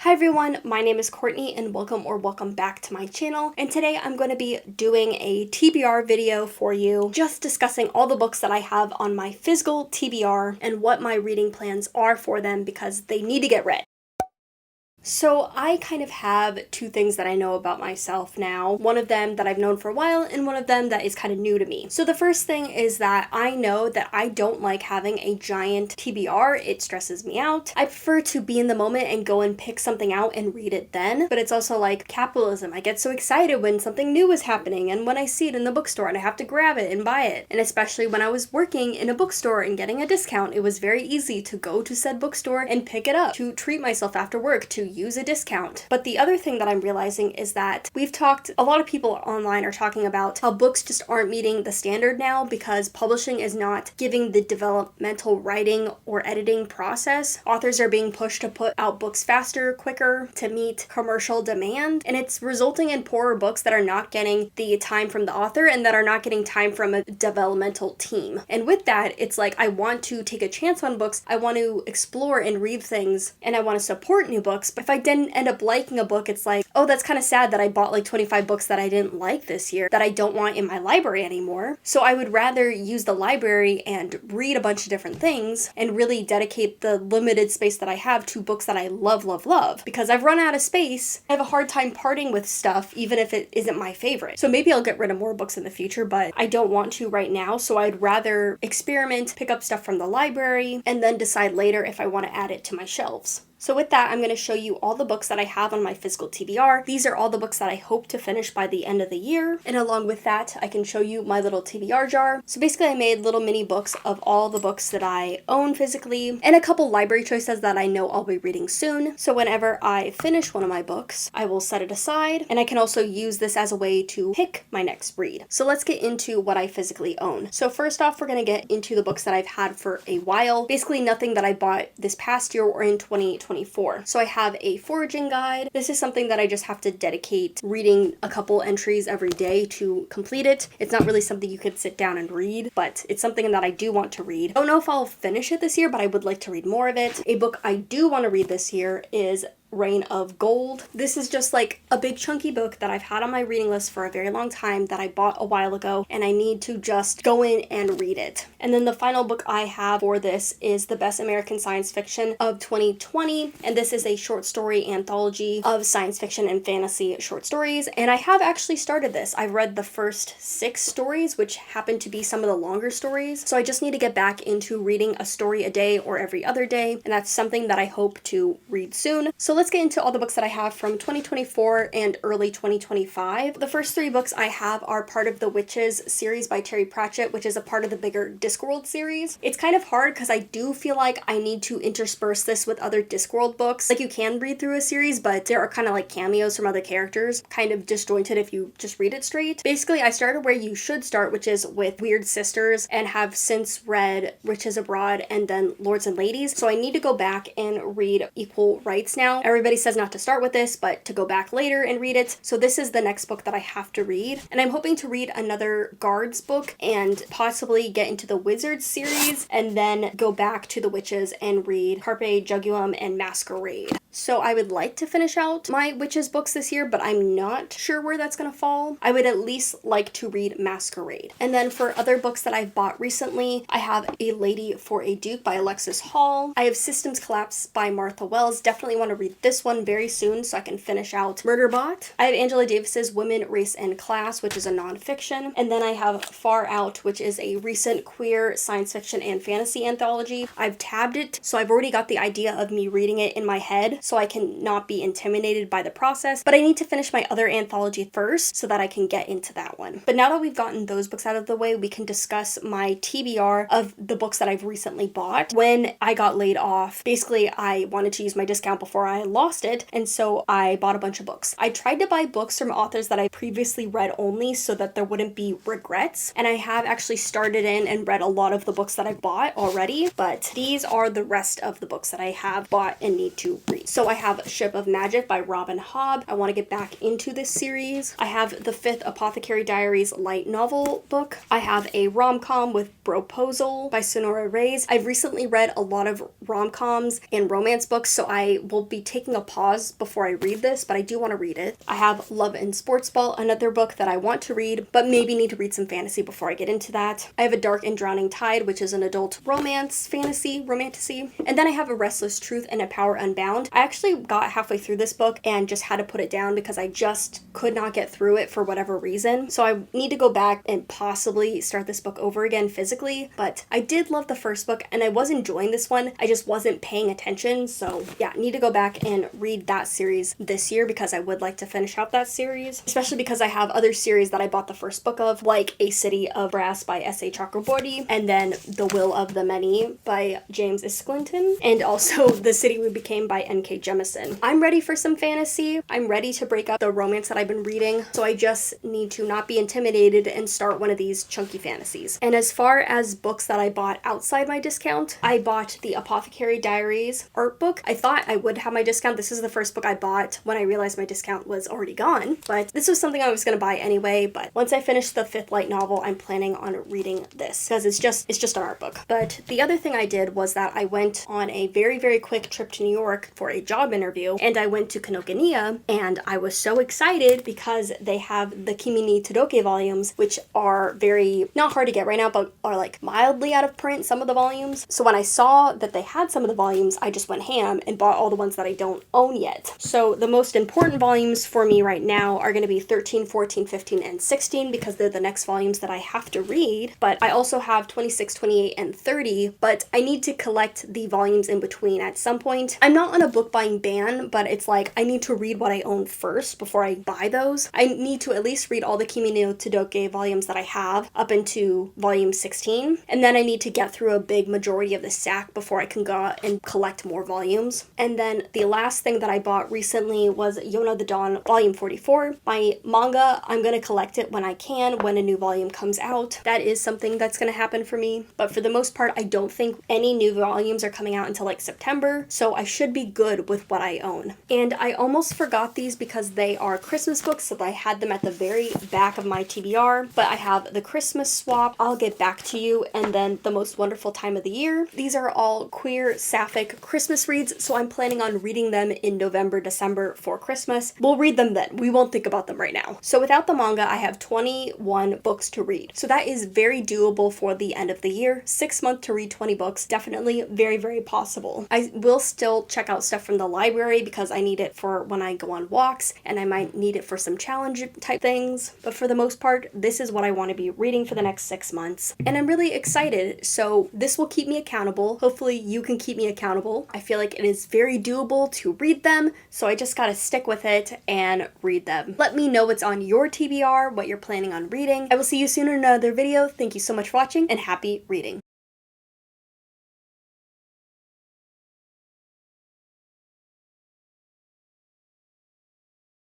Hi everyone, my name is Courtney and welcome back to my channel. And today I'm going to be doing a TBR video for you, just discussing all the books that I have on my physical TBR and what my reading plans are for them because they need to get read. So I kind of have two things that I know about myself now. One of them that I've known for a while and one of them that is kind of new to me. So the first thing is that I know that I don't like having a giant TBR. It stresses me out. I prefer to be in the moment and go and pick something out and read it then. But it's also like capitalism. I get so excited when something new is happening and when I see it in the bookstore and I have to grab it and buy it. And especially when I was working in a bookstore and getting a discount, it was very easy to go to said bookstore and pick it up, to treat myself after work, to use a discount. But the other thing that I'm realizing is that a lot of people online are talking about how books just aren't meeting the standard now because publishing is not giving the developmental writing or editing process. Authors are being pushed to put out books faster, quicker, to meet commercial demand, and it's resulting in poorer books that are not getting the time from the author and that are not getting time from a developmental team. And with that, it's like I want to take a chance on books, I want to explore and read things, and I want to support new books. But if I didn't end up liking a book, it's like, oh, that's kind of sad that I bought like 25 books that I didn't like this year that I don't want in my library anymore. So I would rather use the library and read a bunch of different things and really dedicate the limited space that I have to books that I love, because I've run out of space. I have a hard time parting with stuff even if it isn't my favorite. So maybe I'll get rid of more books in the future, but I don't want to right now. So I'd rather experiment, pick up stuff from the library, and then decide later if I want to add it to my shelves. So with that, I'm going to show you all the books that I have on my physical TBR. These are all the books that I hope to finish by the end of the year. And along with that, I can show you my little TBR jar. So basically I made little mini books of all the books that I own physically and a couple library choices that I know I'll be reading soon. So whenever I finish one of my books, I will set it aside, and I can also use this as a way to pick my next read. So let's get into what I physically own. So first off, we're going to get into the books that I've had for a while. Basically nothing that I bought this past year or in 2024. So I have a foraging guide. This is something that I just have to dedicate reading a couple entries every day to complete it. It's not really something you could sit down and read, but it's something that I do want to read. I don't know if I'll finish it this year, but I would like to read more of it. A book I do want to read this year is Reign of Gold. This is just like a big chunky book that I've had on my reading list for a very long time that I bought a while ago, and I need to just go in and read it. And then the final book I have for this is The Best American Science Fiction of 2020, and this is a short story anthology of science fiction and fantasy short stories, and I have actually started this. I've read the first 6 stories, which happen to be some of the longer stories, so I just need to get back into reading a story a day or every other day, and that's something that I hope to read soon. So let's get into all the books that I have from 2024 and early 2025. The first 3 books I have are part of the Witches series by Terry Pratchett, which is a part of the bigger Discworld series. It's kind of hard because I do feel like I need to intersperse this with other Discworld books. Like, you can read through a series, but there are kind of like cameos from other characters, kind of disjointed if you just read it straight. Basically, I started where you should start, which is with Weird Sisters, and have since read Riches Abroad and then Lords and Ladies. So I need to go back and read Equal Rights now. Everybody says not to start with this, but to go back later and read it. So this is the next book that I have to read. And I'm hoping to read another Guards book and possibly get into the Wizards series and then go back to the Witches and read Carpe Jugulum and Masquerade. So I would like to finish out my Witches books this year, but I'm not sure where that's going to fall. I would at least like to read Masquerade. And then for other books that I've bought recently, I have A Lady for a Duke by Alexis Hall. I have Systems Collapse by Martha Wells. Definitely want to read this one very soon so I can finish out Murderbot. I have Angela Davis's Women, Race, and Class, which is a nonfiction. And then I have Far Out, which is a recent queer science fiction and fantasy anthology. I've tabbed it, so I've already got the idea of me reading it in my head, so I can not be intimidated by the process, but I need to finish my other anthology first so that I can get into that one. But now that we've gotten those books out of the way, we can discuss my TBR of the books that I've recently bought. When I got laid off, basically I wanted to use my discount before I lost it, and so I bought a bunch of books. I tried to buy books from authors that I previously read only so that there wouldn't be regrets, and I have actually started in and read a lot of the books that I bought already, but these are the rest of the books that I have bought and need to read. So I have Ship of Magic by Robin Hobb. I want to get back into this series. I have the 5th Apothecary Diaries light novel book. I have a rom-com with Broposal by Sonora Reyes. I've recently read a lot of rom-coms and romance books, so I will be taking a pause before I read this, but I do want to read it. I have Love and Sports Ball, another book that I want to read, but maybe need to read some fantasy before I get into that. I have A Dark and Drowning Tide, which is an adult romance, fantasy, romantasy. And then I have A Restless Truth and A Power Unbound. I actually got halfway through this book and just had to put it down because I just could not get through it for whatever reason. So I need to go back and possibly start this book over again physically, but I did love the first book and I was enjoying this one. I just wasn't paying attention. So yeah, need to go back and read that series this year because I would like to finish out that series, especially because I have other series that I bought the first book of, like A City of Brass by S.A. Chakraborty, and then The Will of the Many by James Isklinton, and also The City We Became by N.K. Jemisin. I'm ready for some fantasy. I'm ready to break up the romance that I've been reading, so I just need to not be intimidated and start one of these chunky fantasies. And as far as books that I bought outside my discount, I bought the Apothecary Diaries art book. I thought I would have my discount. This is the first book I bought when I realized my discount was already gone, but this was something I was going to buy anyway. But once I finish the 5th light novel, I'm planning on reading this because it's just an art book. But the other thing I did was that I went on a very, very quick trip to New York for a job interview, and I went to Kinokuniya, and I was so excited because they have the Kimi ni Todoke volumes, which are very, not hard to get right now, but are like mildly out of print, some of the volumes. So when I saw that they had some of the volumes, I just went ham and bought all the ones that I don't own yet. So the most important volumes for me right now are going to be 13, 14, 15, and 16 because they're the next volumes that I have to read. But I also have 26, 28, and 30, but I need to collect the volumes in between at some point. I'm not on a book buying ban, but it's like I need to read what I own first before I buy those. I need to at least read all the Kimi no Todoke volumes that I have up into volume 16, and then I need to get through a big majority of the stack before I can go out and collect more volumes. And then the last thing that I bought recently was Yona the Dawn volume 44. My manga, I'm going to collect it when I can, when a new volume comes out. That is something that's going to happen for me, but for the most part, I don't think any new volumes are coming out until like September, so I should be good with what I own. And I almost forgot these because they are Christmas books, so I had them at the very back of my TBR, but I have The Christmas Swap, I'll Get Back to You, and then The Most Wonderful Time of the Year. These are all queer, sapphic Christmas reads, so I'm planning on reading them in November, December for Christmas. We'll read them then. We won't think about them right now. So without the manga, I have 21 books to read. So that is very doable for the end of the year. 6 months to read 20 books, definitely very, very possible. I will still check out stuff from the library because I need it for when I go on walks, and I might need it for some challenge type things. But for the most part, this is what I want to be reading for the next 6 months. And I'm really excited. So this will keep me accountable. Hopefully you can keep me accountable. I feel like it is very doable to read them, so I just gotta stick with it and read them. Let me know what's on your TBR, what you're planning on reading. I will see you soon in another video. Thank you so much for watching, and happy reading.